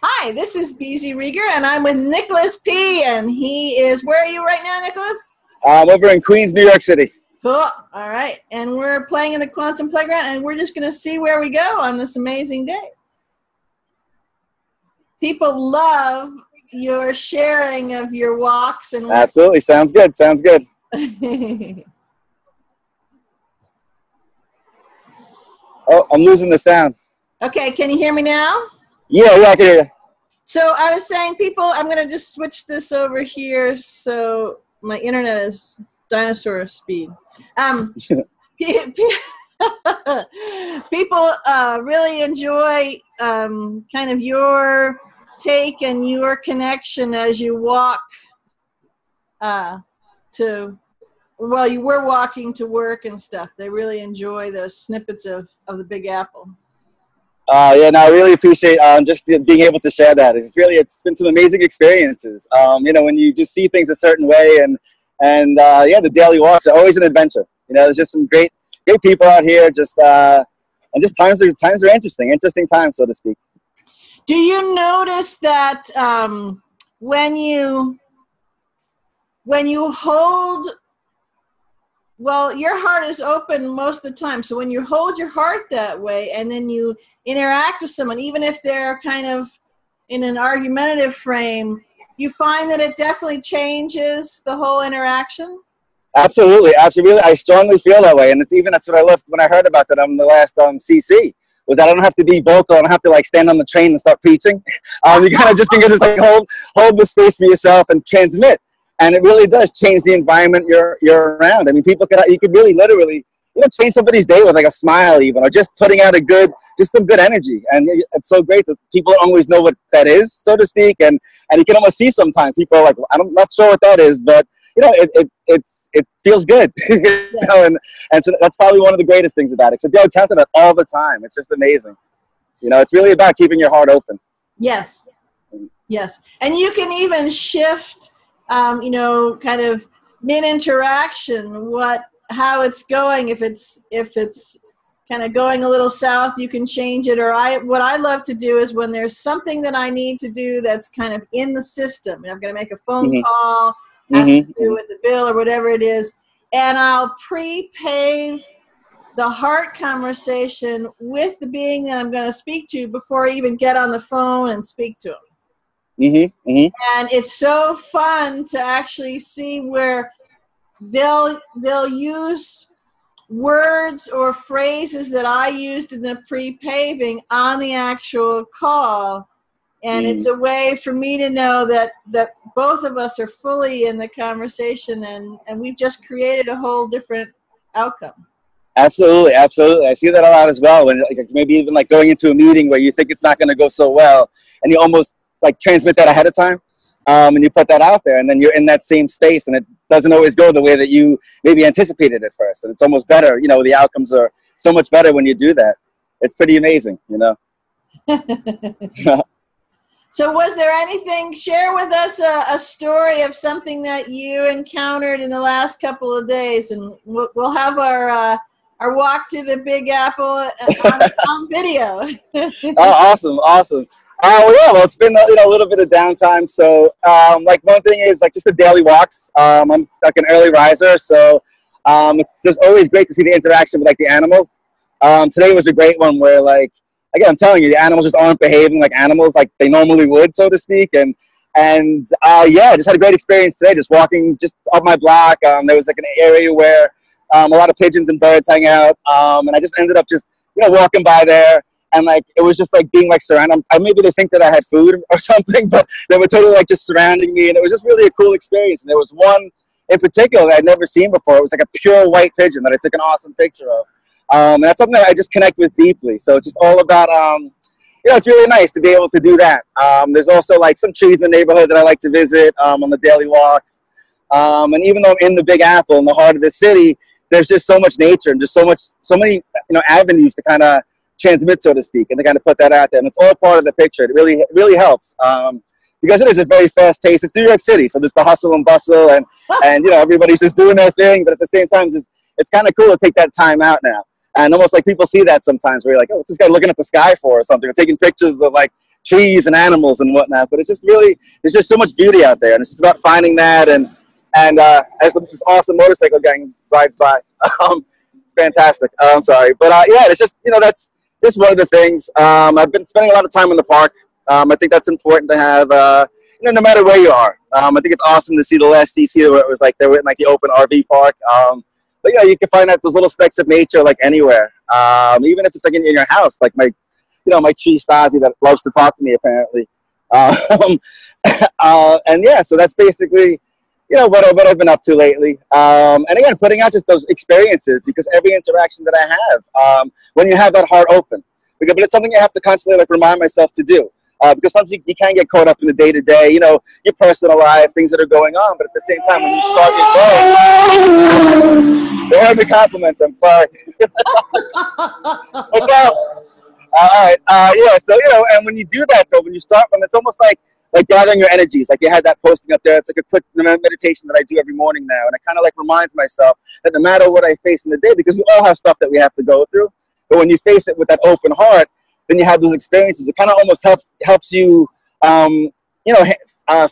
Hi, this is BZ Rieger, and I'm with Nicholas P. And he is, where are you right now, Nicholas? I'm over in Queens, New York City. Cool. All right. And we're playing in the Quantum Playground, and we're just going to see where we go on this amazing day. People love your sharing of your walks. And Absolutely. Sounds good. Sounds good. Oh, I'm losing the sound. Okay. Can you hear me now? Yeah, I can hear you. So I was saying, people, I'm going to just switch this over here so my internet is dinosaur speed. People really enjoy kind of your take and your connection as you walk you were walking to work and stuff. They really enjoy those snippets of the Big Apple. Yeah, no, I really appreciate just being able to share that. It's been some amazing experiences. When you just see things a certain way, and the daily walks are always an adventure. There's just some great people out here. And just times are interesting times, so to speak. Do you notice that when you hold, well, your heart is open most of the time. So when you hold your heart that way and then you interact with someone, even if they're kind of in an argumentative frame, you find that it definitely changes the whole interaction? Absolutely. I strongly feel that way. And that's what I loved when I heard about that on the last CC. Was that I don't have to be vocal. I don't have to stand on the train and start preaching. You kind of just can just hold the space for yourself and transmit. And it really does change the environment you're around. I mean, you could really literally, change somebody's day with a smile even, or just putting out some good energy. And it's so great that people don't always know what that is, so to speak. And you can almost see sometimes people are like, I'm not sure what that is, but it feels good. And so that's probably one of the greatest things about it. So Dale counts on it all the time. It's just amazing. It's really about keeping your heart open. Yes. And you can even shift kind of mid-interaction, how it's going. If it's kind of going a little south, you can change it. Or what I love to do is when there's something that I need to do that's kind of in the system, and I'm going to make a phone call, has to do with the bill or whatever it is, and I'll pre-pave the heart conversation with the being that I'm going to speak to before I even get on the phone and speak to them. And it's so fun to actually see where they'll use words or phrases that I used in the pre-paving on the actual call. And it's a way for me to know that both of us are fully in the conversation, and we've just created a whole different outcome. Absolutely. I see that a lot as well. When maybe even going into a meeting where you think it's not going to go so well, and you almost transmit that ahead of time, and you put that out there, and then you're in that same space, and it doesn't always go the way that you maybe anticipated at first, and it's almost better. The outcomes are so much better when you do that. It's pretty amazing, So was there anything, share with us a story of something that you encountered in the last couple of days, and we'll have our walk to the Big Apple on video. Oh, awesome. Well, it's been a little bit of downtime. So one thing is just the daily walks. I'm an early riser, so it's just always great to see the interaction with the animals. Today was a great one where again, I'm telling you, the animals just aren't behaving like animals like they normally would, so to speak. And just had a great experience today, just walking just up my block. There was an area where a lot of pigeons and birds hang out, and I just ended up just walking by there. And it was just being surrounded. Maybe they think that I had food or something, but they were totally just surrounding me, and it was just really a cool experience. And there was one in particular that I'd never seen before. It was a pure white pigeon that I took an awesome picture of. And that's something that I just connect with deeply. So it's just all about, it's really nice to be able to do that. There's also some trees in the neighborhood that I like to visit on the daily walks. And even though I'm in the Big Apple, in the heart of the city, there's just so much nature and just so many avenues to kind of transmit, so to speak, and to kind of put that out there. And it's all part of the picture. It really helps. Because it is a very fast pace. It's New York City, so there's the hustle and bustle, and everybody's just doing their thing. But at the same time, it's kind of cool to take that time out now. And almost people see that sometimes where you're like, oh, what's this guy looking at the sky for or something, or taking pictures of trees and animals and whatnot. But it's just really, there's just so much beauty out there, and it's just about finding that. And as this awesome motorcycle gang rides by, fantastic. I'm sorry, but yeah, it's just, that's just one of the things. I've been spending a lot of time in the park. I think that's important to have, no matter where you are. I think it's awesome to see the last DC where it was like they were in like the open RV park. But you can find out those little specks of nature like anywhere, even if it's like in your house, like my tree Stasi that loves to talk to me apparently. And yeah, so that's basically what I've been up to lately. And again, putting out just those experiences, because every interaction that I have, when you have that heart open, but it's something you have to constantly like remind myself to do. Because sometimes you can get caught up in the day-to-day, your personal life, things that are going on. But at the same time, when you start your show, don't let me compliment them. Sorry. What's up? All right. Yeah. So and when you do that, though, when it's almost like gathering your energies. Like you had that posting up there. It's like a quick meditation that I do every morning now, and it kind of like reminds myself that no matter what I face in the day, because we all have stuff that we have to go through, but when you face it with that open heart, then you have those experiences. It kind of almost helps you,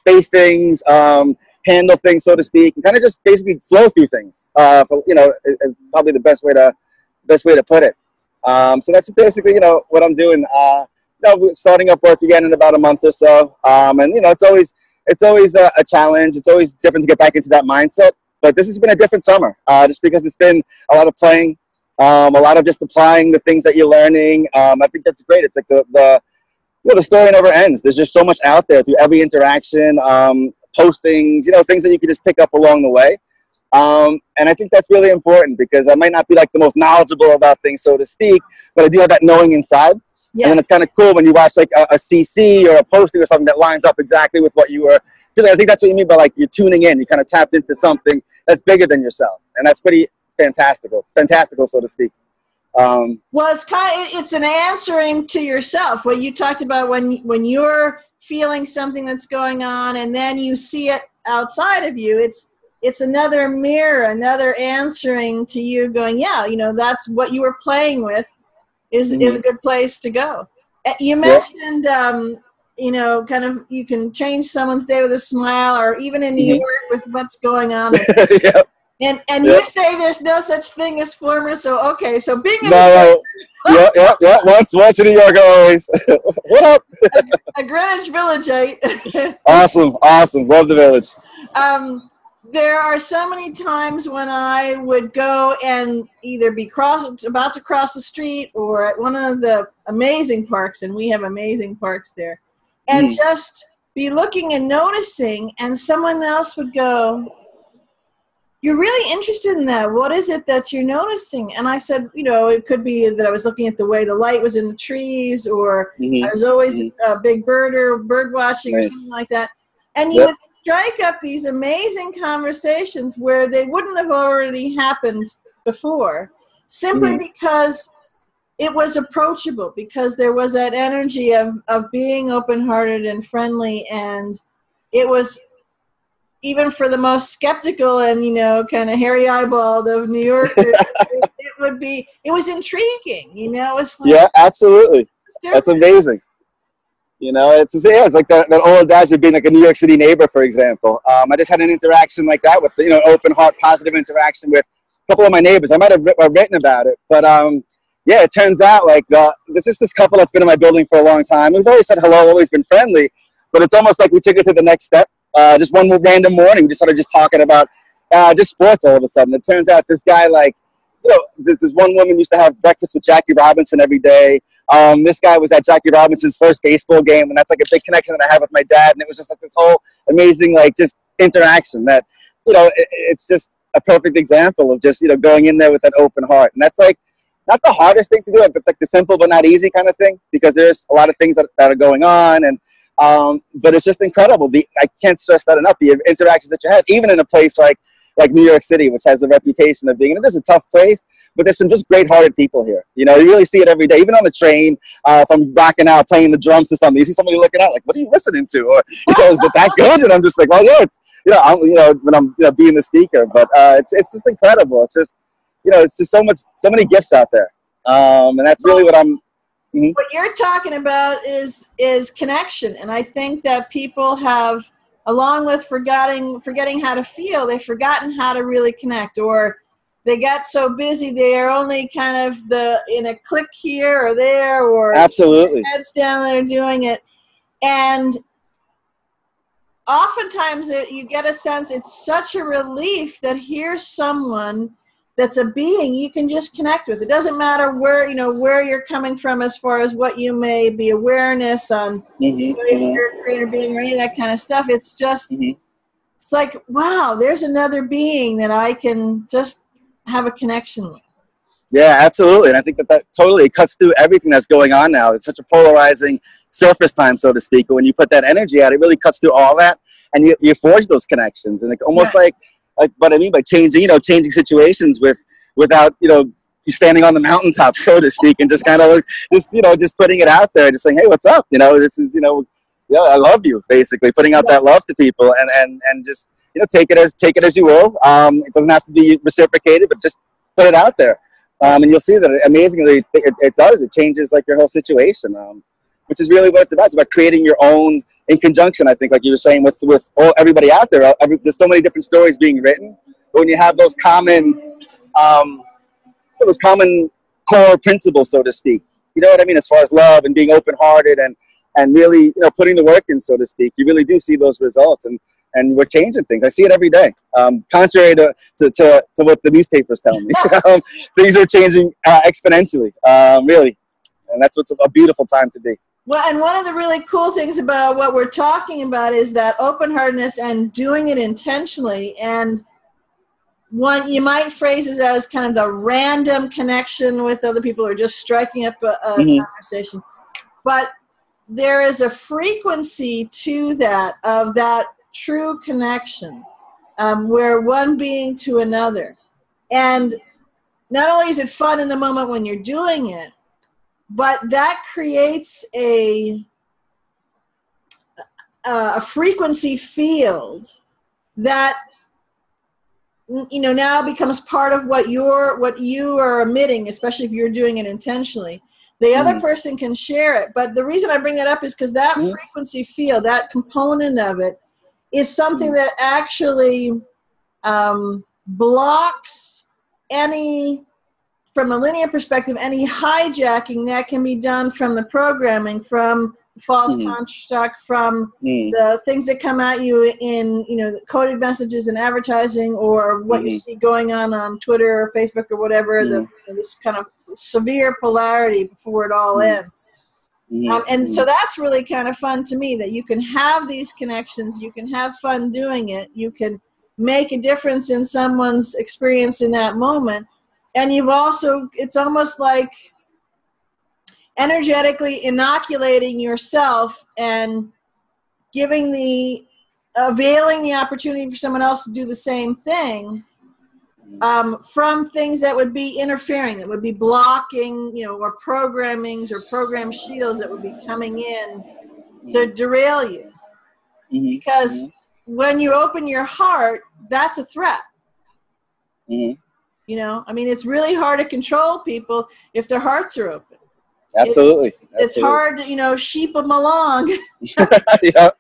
face things, handle things, so to speak, and kind of just basically flow through things. Is probably the best way to put it. So that's basically what I'm doing. Starting up work again in about a month or so, and it's always a challenge. It's always different to get back into that mindset. But this has been a different summer, just because it's been a lot of playing. A lot of just applying the things that you're learning. I think that's great. It's like the story never ends. There's just so much out there through every interaction, postings, things that you can just pick up along the way. And I think that's really important, because I might not be like the most knowledgeable about things, so to speak, but I do have that knowing inside. Yeah. And then it's kind of cool when you watch like a CC or a posting or something that lines up exactly with what you were feeling. I think that's what you mean by like you're tuning in. You kind of tapped into something that's bigger than yourself, and that's pretty fantastical, so to speak. Well, it's an answering to yourself. What you talked about when you're feeling something that's going on, and then you see it outside of you. It's another mirror, another answering to you, going, yeah, that's what you were playing with. Is a good place to go. You mentioned, kind of you can change someone's day with a smile, or even in New York with what's going on. Yep. And you say there's no such thing as former, so okay, so being in yeah. Once in New York, always. What up? a Greenwich Villageite. Awesome. Love the village. There are so many times when I would go and either be about to cross the street, or at one of the amazing parks, and we have amazing parks there, and just be looking and noticing, and someone else would go, "You're really interested in that. What is it that you're noticing?" And I said, it could be that I was looking at the way the light was in the trees, or I was always a big bird watching, or something like that. And you would strike up these amazing conversations where they wouldn't have already happened before, simply because it was approachable, because there was that energy of being open-hearted and friendly, and it was, even for the most skeptical and kind of hairy-eyeballed of New Yorkers, it was intriguing. It's like, yeah, absolutely. That's amazing. It's like that old adage of being like a New York City neighbor, for example. I just had an interaction like that with open heart, positive interaction with a couple of my neighbors. I might have written about it, but yeah, it turns out like this couple that's been in my building for a long time. We've always said hello, always been friendly, but it's almost like we took it to the next step. Just one random morning, we just started just talking about just sports all of a sudden. It turns out this guy, like, this one woman used to have breakfast with Jackie Robinson every day. This guy was at Jackie Robinson's first baseball game, and that's like a big connection that I have with my dad. And it was just like this whole amazing, like, just interaction that, it's just a perfect example of just, going in there with that open heart. And that's like not the hardest thing to do. It's like the simple but not easy kind of thing, because there's a lot of things that are going on. And but it's just incredible. I can't stress that enough. The interactions that you have, even in a place like New York City, which has the reputation of being, it is a tough place, but there's some just great-hearted people here. You really see it every day, even on the train. If I'm rocking out, playing the drums to something, you see somebody looking out like, "What are you listening to?" Or, "Is it that good?" And I'm just like, "Well, yeah, it's when I'm being the speaker." But it's just incredible. It's just it's just so many gifts out there, and that's really what I'm Mhm. What you're talking about is connection, and I think that people have, along with forgetting how to feel, they've forgotten how to really connect, or they got so busy they are only kind of in a click here or there, or Absolutely. heads down there doing it. And oftentimes you get a sense, it's such a relief that here's someone that's a being you can just connect with. It doesn't matter where you're coming from as far as what you may be awareness on, if you're a creator being or any of that kind of stuff. It's just, it's like, wow, there's another being that I can just have a connection with. Yeah, absolutely. And I think that totally cuts through everything that's going on now. It's such a polarizing surface time, so to speak. But when you put that energy out, it really cuts through all that, and you forge those connections. And almost like what I mean by changing situations without standing on the mountaintop, so to speak, and just kind of just putting it out there, just saying, hey, what's up? This is I love you, basically putting out that love to people, and just take it as you will. It doesn't have to be reciprocated, but just put it out there. And you'll see that amazingly it does. It changes like your whole situation, which is really what it's about. It's about creating your own in conjunction. I think, like you were saying, with everybody out there. There's so many different stories being written, but when you have those common core principles, so to speak, you know what I mean, as far as love and being open-hearted and really putting the work in, so to speak, you really do see those results. And we're changing things. I see it every day. Contrary to what the newspapers tell me, things are changing exponentially, really. And that's what's a beautiful time to be. Well, and one of the really cool things about what we're talking about is that open-heartedness and doing it intentionally. And one, you might phrase it as kind of the random connection with other people, or just striking up a conversation. But there is a frequency to that, of that true connection, where one being to another. And not only is it fun in the moment when you're doing it, but that creates a frequency field that now becomes part of what you are emitting, especially if you're doing it intentionally. The other person can share it. But the reason I bring that up is because that frequency field, that component of it, is something that actually blocks any, from a linear perspective, any hijacking that can be done from the programming, from false construct, from the things that come at you in coded messages and advertising, or what you see going on Twitter or Facebook or whatever, this kind of severe polarity before it all ends. And so that's really kind of fun to me, that you can have these connections, you can have fun doing it, you can make a difference in someone's experience in that moment. And it's almost like energetically inoculating yourself and availing the opportunity for someone else to do the same thing, from things that would be interfering, that would be blocking, or programmings or program shields that would be coming in to derail you. Because when you open your heart, that's a threat. It's really hard to control people if their hearts are open. Absolutely. It's hard to, sheep them along. Yeah,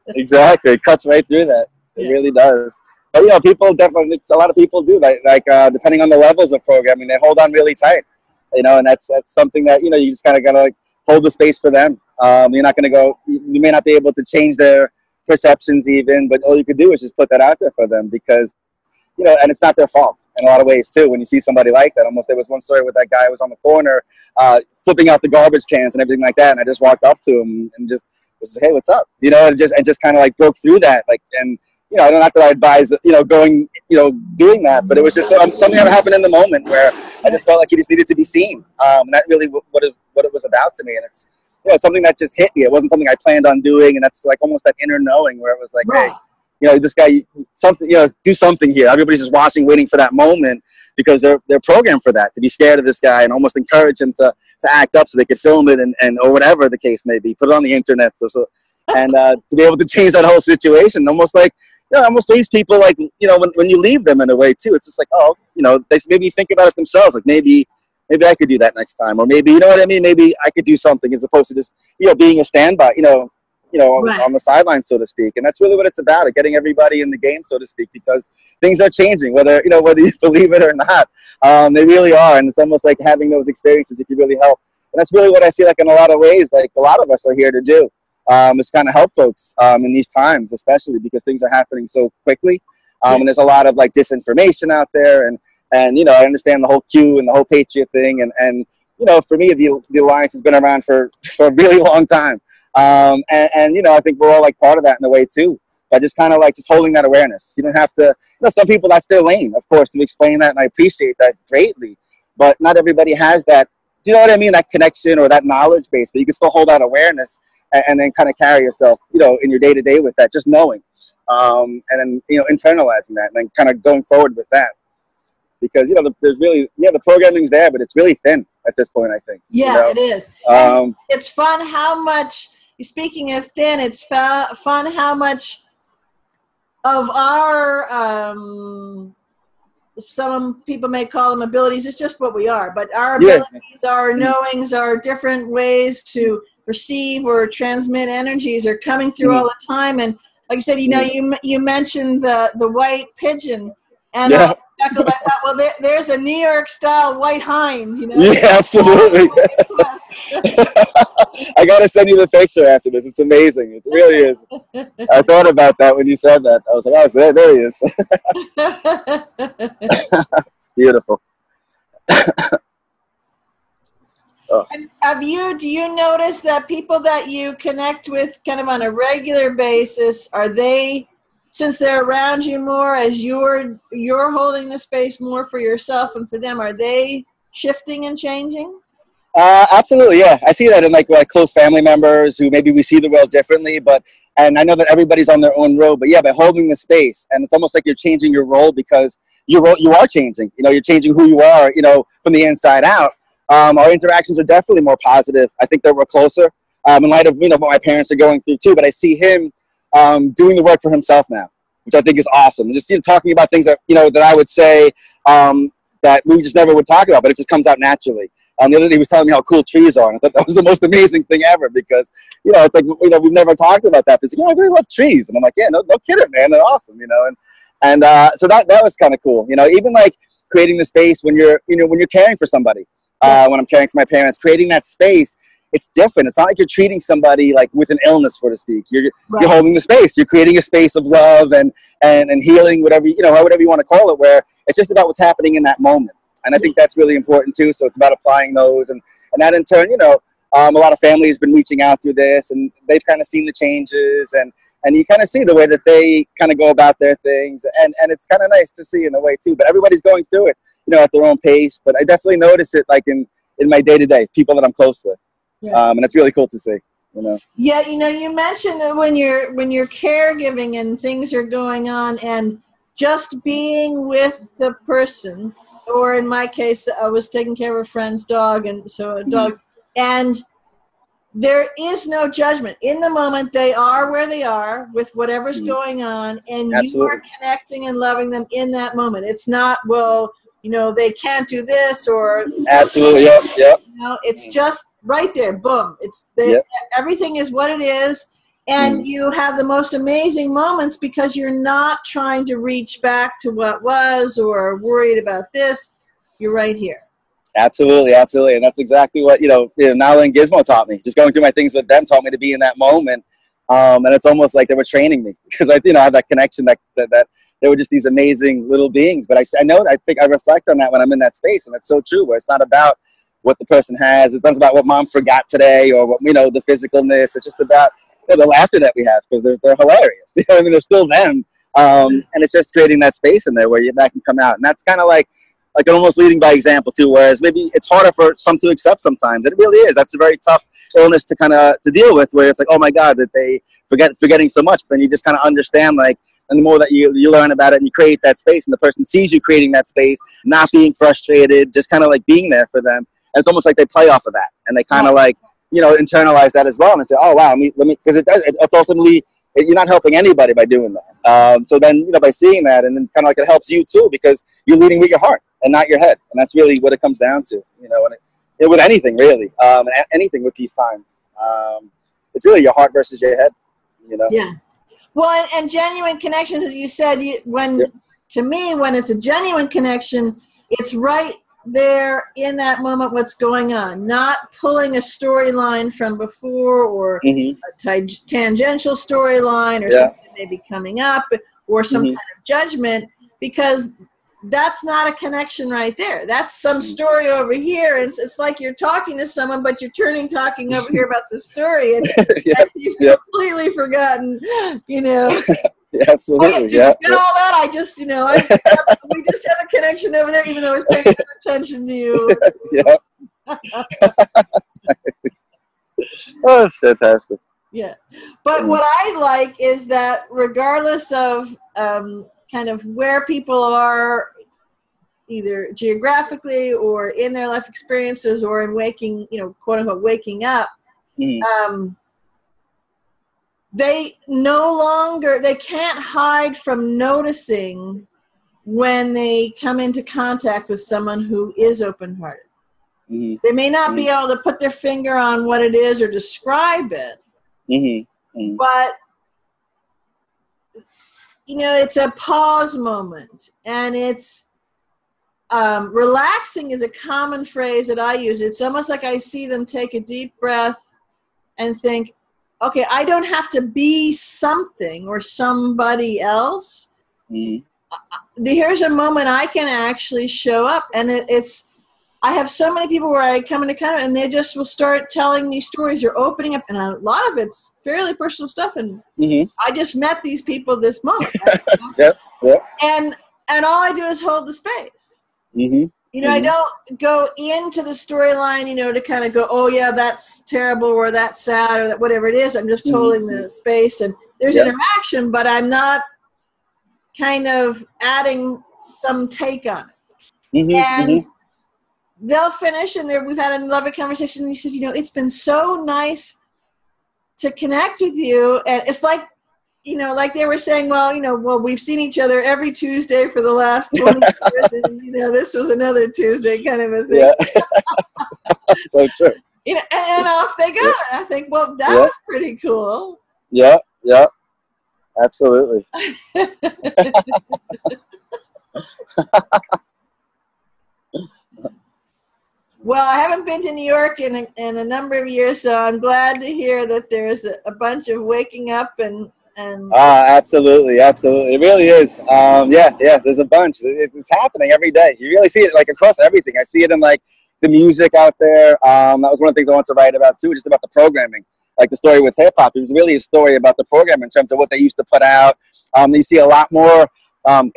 exactly. It cuts right through that. It really does. But, people definitely, a lot of people do, like depending on the levels of programming, they hold on really tight, and that's something that, you just kind of got to hold the space for them. You're not going to you may not be able to change their perceptions even, but all you could do is just put that out there for them, because, and it's not their fault in a lot of ways too. When you see somebody like that, there was one story with that guy who was on the corner, flipping out the garbage cans and everything like that. And I just walked up to him and just was, hey, what's up? And just kind of like broke through that. And not that I advise, doing that, but it was just something that happened in the moment where I just felt like he just needed to be seen. And that really what it was about to me. And it's, it's something that just hit me. It wasn't something I planned on doing. And that's like almost that inner knowing where it was like, hey, this guy, something, do something here. Everybody's just watching, waiting for that moment, because they're programmed for that, to be scared of this guy and almost encourage him to act up so they could film it and or whatever the case may be, put it on the internet. And to be able to change that whole situation, almost like, almost these people, like, when you leave them in a way too, it's just like, they maybe think about it themselves. Like maybe maybe I could do that next time. Or maybe, you know what I mean? Maybe I could do something as opposed to just, being a standby, Right. on the sideline, so to speak. And that's really what it's about, getting everybody in the game, so to speak, because things are changing, whether you believe it or not. They really are. And it's almost like having those experiences, it can really help. And that's really what I feel like in a lot of ways, like a lot of us are here to do, is kind of help folks in these times, especially because things are happening so quickly. And there's a lot of like disinformation out there. And I understand the whole Q and the whole Patriot thing. And for me, the Alliance has been around for a really long time. I think we're all like part of that in a way too, by just kind of like just holding that awareness. You don't have to, some people, that's their lane, of course, to explain that. And I appreciate that greatly, but not everybody has that. Do you know what I mean? That connection or that knowledge base, but you can still hold that awareness and then kind of carry yourself, in your day to day with that, just knowing, and then, internalizing that and then kind of going forward with that. Because, there's really, the programming's there, but it's really thin at this point, I think. Yeah, it is. It's fun how much, speaking of thin, it's fun how much of our, some people may call them abilities, it's just what we are, but our abilities, our knowings, our different ways to perceive or transmit energies are coming through all the time. And like I said, you mentioned the white pigeon, and I thought, well, there's a New York style white hind, Yeah, absolutely. I gotta send you the picture after this. It's amazing. It really is. I thought about that when you said that. I was like, oh, there he is. It's beautiful. Do you notice that people that you connect with kind of on a regular basis, are they, since they're around you more, as you're holding the space more for yourself and for them, are they shifting and changing? Absolutely, yeah. I see that in like close family members who maybe we see the world differently, and I know that everybody's on their own road, but yeah, by holding the space, and it's almost like you're changing your role because you are changing. You're changing who you are, from the inside out. Our interactions are definitely more positive. I think that we're closer in light of what my parents are going through too. But I see him doing the work for himself now, which I think is awesome. Just talking about things that that I would say that we just never would talk about, but it just comes out naturally. The other day he was telling me how cool trees are, and I thought that was the most amazing thing ever because it's like we've never talked about that. But he's like, I really love trees, and I'm like, yeah, no kidding, man, they're awesome, and so that was kind of cool, even like creating the space when you're when you're caring for somebody, when I'm caring for my parents, creating that space. It's different. It's not like you're treating somebody like with an illness, so to speak. You're holding the space. You're creating a space of love and healing, whatever you want to call it, where it's just about what's happening in that moment. And I think that's really important too. So it's about applying those, and that in turn, a lot of families have been reaching out through this, and they've kind of seen the changes, and you kind of see the way that they kind of go about their things, and it's kind of nice to see in a way too. But everybody's going through it, at their own pace. But I definitely notice it like in my day to day, people that I'm close with. Yeah. And it's really cool to see, Yeah, you mentioned that when you're caregiving and things are going on, and just being with the person, or in my case, I was taking care of a friend's dog, and so a dog, and there is no judgment. In the moment, they are where they are with whatever's going on, and you are connecting and loving them in that moment. It's not, well, they can't do this, or absolutely, yep. It's just right there, boom. Everything is what it is, and you have the most amazing moments because you're not trying to reach back to what was or worried about this. You're right here. Absolutely, and that's exactly what Nala and Gizmo taught me. Just going through my things with them taught me to be in that moment, and it's almost like they were training me because I have that connection that they were just these amazing little beings. But I think I reflect on that when I'm in that space, and that's so true. Where it's not about what the person has, it's not about what mom forgot today or what the physicalness. It's just about the laughter that we have because they're hilarious. They're still them, and it's just creating that space in there where that can come out, and that's kind of like almost leading by example too. Whereas maybe it's harder for some to accept sometimes. It really is. That's a very tough illness to deal with. Where it's like, oh my God, that they forgetting so much. But then you just kind of understand and the more that you learn about it and you create that space, and the person sees you creating that space, not being frustrated, just kind of like being there for them. And it's almost like they play off of that, and they kind of internalize that as well, and they say, oh wow, let me, because it's ultimately, you're not helping anybody by doing that. So then, by seeing that, and then kind of like it helps you too, because you're leading with your heart. and not your head. And that's really what it comes down to, you know, with anything really, anything with these times. It's really your heart versus your head, you know? Yeah. Well, and genuine connections, as you said, to me, when it's a genuine connection, it's right there in that moment what's going on, not pulling a storyline from before or a tangential storyline or something maybe coming up or some kind of judgment, because that's not a connection right there. That's some story over here. And it's like you're talking to someone, but you're talking over here about the story. And, and you've completely forgotten, you know. Yeah, absolutely. Did you get all that? I just, you know, we just have a connection over there, even though I was paying no attention to you. Oh, it's fantastic. Yeah. But what I like is that regardless of kind of where people are, either geographically or in their life experiences or in waking, you know, quote unquote, waking up, they can't hide from noticing when they come into contact with someone who is open-hearted. They may not be able to put their finger on what it is or describe it, but, you know, it's a pause moment, and it's relaxing is a common phrase that I use. It's almost like I see them take a deep breath and think, okay, I don't have to be something or somebody else. Here's a moment I can actually show up. And I have so many people where I come into contact and they just will start telling me stories or opening up. And a lot of it's fairly personal stuff. And I just met these people this moment. And all I do is hold the space. You know, I don't go into the storyline, you know, to kind of go, oh, yeah, that's terrible or that's sad or that whatever it is. I'm just holding the space and there's interaction, but I'm not kind of adding some take on it. And they'll finish and we've had a lovely conversation. And you said, you know, it's been so nice to connect with you. And it's like, you know, like they were saying, well, you know, we've seen each other every Tuesday for the last 20 years, and, you know, this was another Tuesday kind of a thing. So true. You know, and off they go. I think, well, that was pretty cool. Yeah, absolutely. Well, I haven't been to New York in a number of years, so I'm glad to hear that there's a bunch of waking up and absolutely. It really is. There's a bunch. It's happening every day. You really see it like across everything. I see it in like the music out there. That was one of the things I wanted to write about too, just about the programming. Like the story with hip hop, it was really a story about the program in terms of what they used to put out. You see a lot more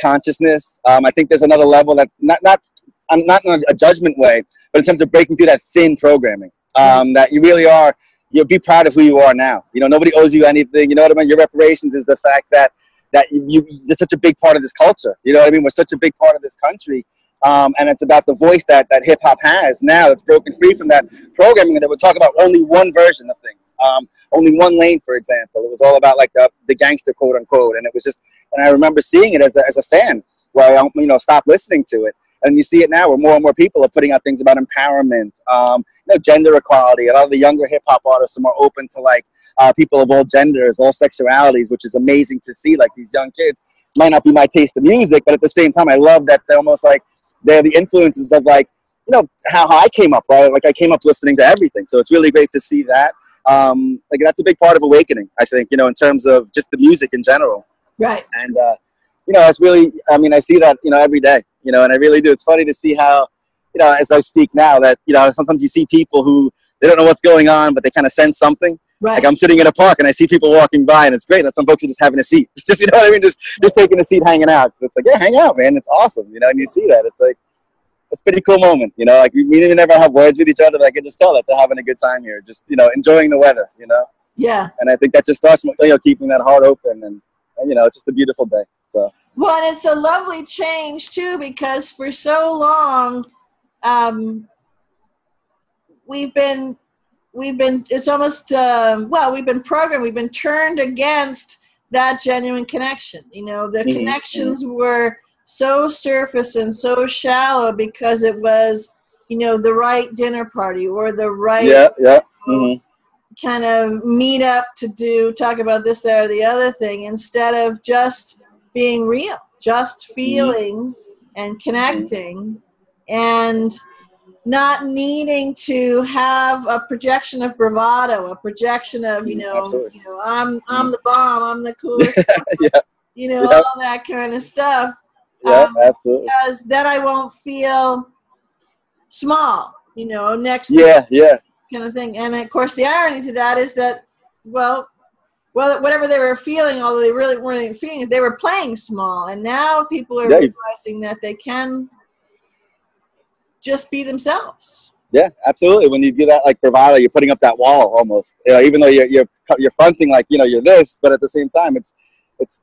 consciousness. I think there's another level that not in a judgment way, but in terms of breaking through that thin programming. That you really are. You'll be proud of who you are now. You know, nobody owes you anything. You know what I mean? Your reparations is the fact that you're such a big part of this culture. You know what I mean? We're such a big part of this country. And it's about the voice that hip hop has now that's broken free from that programming, and that would talk about only one version of things. Only one lane, for example. It was all about like the gangster, quote unquote. And it was just, and I remember seeing it as a fan where I, you know, stopped listening to it. And you see it now where more and more people are putting out things about empowerment, you know, gender equality. A lot of the younger hip hop artists are more open to like people of all genders, all sexualities, which is amazing to see. Like these young kids might not be my taste of music, but at the same time, I love that they're almost like they're the influences of like, you know, how I came up, right? Like I came up listening to everything. So it's really great to see that. Like that's a big part of awakening, I think, you know, in terms of just the music in general. Right. And, you know, it's really, I mean, I see that, you know, every day, you know, and I really do. It's funny to see how, you know, as I speak now that, you know, sometimes you see people who, they don't know what's going on, but they kind of sense something. Right. Like I'm sitting in a park and I see people walking by and it's great that some folks are just having a seat. It's just, you know what I mean? Just taking a seat, hanging out. It's like, yeah, hang out, man. It's awesome. You know, and you see that. It's like, it's a pretty cool moment. You know, like we didn't never have words with each other, but I can just tell that they're having a good time here. Just, you know, enjoying the weather, you know? Yeah. And I think that just starts, you know, keeping that heart open and you know, it's just a beautiful day. So. Well, and it's a lovely change too, because for so long, we've been, it's almost, we've been programmed, we've been turned against that genuine connection. You know, the connections were so surface and so shallow because it was, you know, the right dinner party or the right kind of meet up to talk about this, that, or the other thing, instead of just being real, just feeling and connecting and not needing to have a projection of bravado, a projection of, you know, I'm the bomb, I'm the coolest, you know, all that kind of stuff. Absolutely. Because then I won't feel small, you know, next to kind of thing. And of course, the irony to that is that, well, whatever they were feeling, although they really weren't feeling it, they were playing small. And now people are realizing that they can just be themselves. Yeah, absolutely. When you do that, like bravado, you're putting up that wall almost. You know, even though you're fronting like, you know, you're this, but at the same time, it's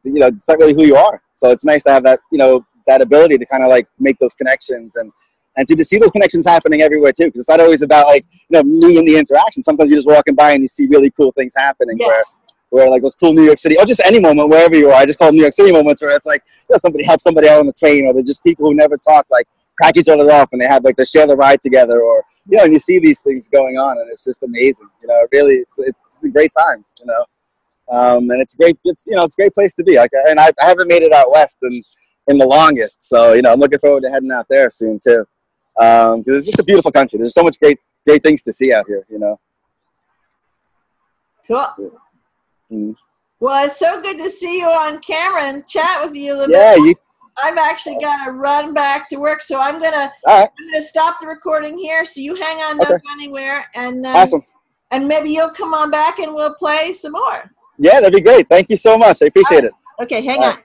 you know, it's not really who you are. So it's nice to have that, you know, that ability to kind of like make those connections and to see those connections happening everywhere too, because it's not always about like, you know, me and the interaction. Sometimes you're just walking by and you see really cool things happening where like those cool New York City, or just any moment wherever you are. I just call them New York City moments where it's like, you know, somebody helps somebody out on the train, or they're just people who never talk, like crack each other up and they have like they share the ride together, or, you know, and you see these things going on and it's just amazing. You know, really, it's a great times, you know. And it's great. It's, you know, it's a great place to be. Like, and I haven't made it out west in the longest, so, you know, I'm looking forward to heading out there soon too. Because it's just a beautiful country. There's so much great things to see out here, you know. Cool. Well, it's so good to see you on camera and chat with you a little bit. I've actually got to run back to work, so I'm gonna stop the recording here. So you hang on, don't go anywhere, and awesome. And maybe you'll come on back and we'll play some more. Yeah, that'd be great. Thank you so much. I appreciate it. Okay, hang on.